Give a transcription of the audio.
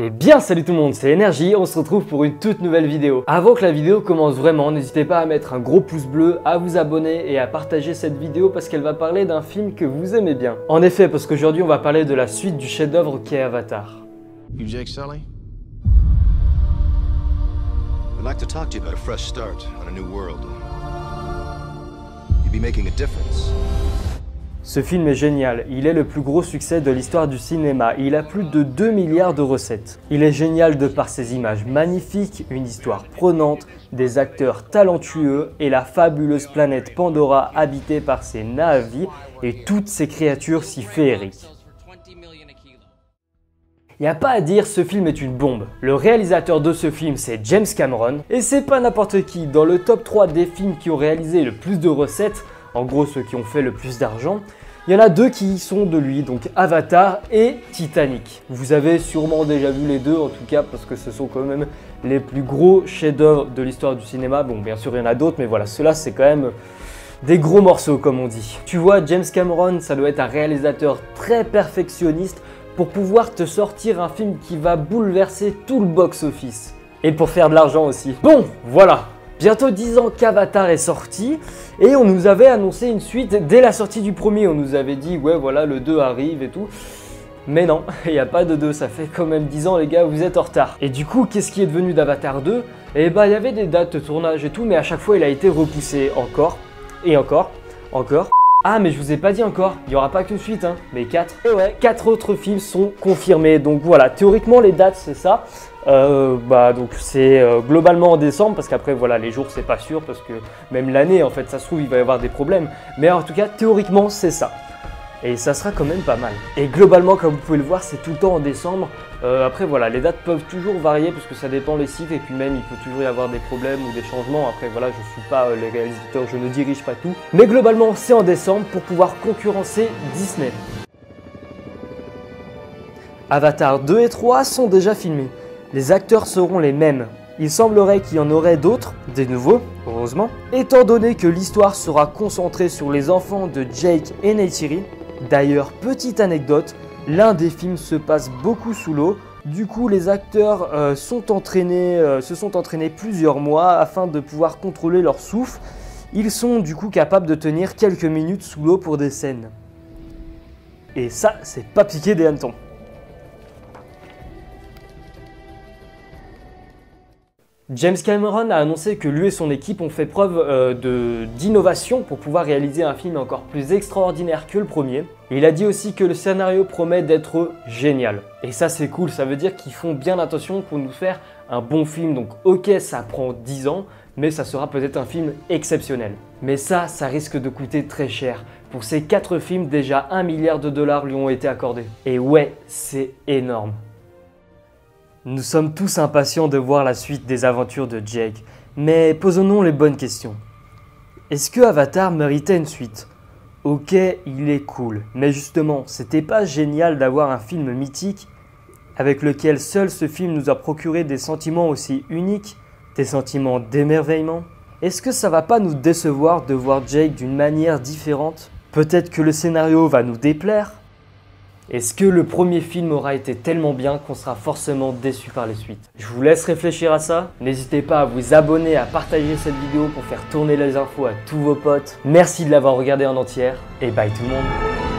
Et bien salut tout le monde, c'est Energy, on se retrouve pour une toute nouvelle vidéo. Avant que la vidéo commence vraiment, n'hésitez pas à mettre un gros pouce bleu, à vous abonner et à partager cette vidéo parce qu'elle va parler d'un film que vous aimez bien. En effet, parce qu'aujourd'hui on va parler de la suite du chef-d'œuvre qu'est Avatar. You Jake Sully? I'd like to talk to you about a fresh start on a new world. You'd be making a difference. Ce film est génial, il est le plus gros succès de l'histoire du cinéma, il a plus de 2 milliards de recettes. Il est génial de par ses images magnifiques, une histoire prenante, des acteurs talentueux et la fabuleuse planète Pandora habitée par ses Na'vi et toutes ces créatures si féeriques. Y a pas à dire, ce film est une bombe. Le réalisateur de ce film, c'est James Cameron, et c'est pas n'importe qui. Dans le top 3 des films qui ont réalisé le plus de recettes, en gros ceux qui ont fait le plus d'argent, il y en a deux qui sont de lui, donc Avatar et Titanic. Vous avez sûrement déjà vu les deux en tout cas parce que ce sont quand même les plus gros chefs-d'œuvre de l'histoire du cinéma. Bon, bien sûr il y en a d'autres mais voilà, ceux-là c'est quand même des gros morceaux comme on dit. Tu vois, James Cameron, ça doit être un réalisateur très perfectionniste pour pouvoir te sortir un film qui va bouleverser tout le box-office. Et pour faire de l'argent aussi. Bon, voilà. Bientôt 10 ans qu'Avatar est sorti et on nous avait annoncé une suite dès la sortie du premier. On nous avait dit ouais voilà le 2 arrive et tout. Mais non, il n'y a pas de 2, ça fait quand même 10 ans les gars, vous êtes en retard. Et du coup, qu'est-ce qui est devenu d'Avatar 2? Eh bah il y avait des dates de tournage et tout, mais à chaque fois il a été repoussé encore et encore. Ah mais je vous ai pas dit encore, il n'y aura pas qu'une suite hein, mais 4. Et ouais, 4 autres films sont confirmés. Donc voilà, théoriquement les dates c'est ça. Donc c'est globalement en décembre parce qu'après voilà les jours c'est pas sûr parce que même l'année en fait ça se trouve il va y avoir des problèmes. Mais en tout cas théoriquement c'est ça. Et ça sera quand même pas mal. Et globalement comme vous pouvez le voir c'est tout le temps en décembre. Après voilà les dates peuvent toujours varier parce que ça dépend les cycles et puis même il peut toujours y avoir des problèmes ou des changements. Après voilà je suis pas les réalisateurs, je ne dirige pas tout. Mais globalement c'est en décembre pour pouvoir concurrencer Disney. Avatar 2 et 3 sont déjà filmés. Les acteurs seront les mêmes. Il semblerait qu'il y en aurait d'autres, des nouveaux, heureusement, étant donné que l'histoire sera concentrée sur les enfants de Jake et Neytiri. D'ailleurs, petite anecdote, l'un des films se passe beaucoup sous l'eau. Du coup, les acteurs se sont entraînés plusieurs mois afin de pouvoir contrôler leur souffle. Ils sont du coup capables de tenir quelques minutes sous l'eau pour des scènes. Et ça, c'est pas piquer des hannetons. James Cameron a annoncé que lui et son équipe ont fait preuve d'innovation pour pouvoir réaliser un film encore plus extraordinaire que le premier. Il a dit aussi que le scénario promet d'être génial. Et ça c'est cool, ça veut dire qu'ils font bien attention pour nous faire un bon film. Donc ok ça prend 10 ans, mais ça sera peut-être un film exceptionnel. Mais ça risque de coûter très cher. Pour ces 4 films, déjà 1 milliard de dollars lui ont été accordés. Et ouais, c'est énorme. Nous sommes tous impatients de voir la suite des aventures de Jake, mais posons-nous les bonnes questions. Est-ce que Avatar méritait une suite? Ok, il est cool, mais justement, c'était pas génial d'avoir un film mythique avec lequel seul ce film nous a procuré des sentiments aussi uniques, des sentiments d'émerveillement? Est-ce que ça va pas nous décevoir de voir Jake d'une manière différente? Peut-être que le scénario va nous déplaire? Est-ce que le premier film aura été tellement bien qu'on sera forcément déçu par les suites? Je vous laisse réfléchir à ça. N'hésitez pas à vous abonner, à partager cette vidéo pour faire tourner les infos à tous vos potes. Merci de l'avoir regardé en entière et bye tout le monde.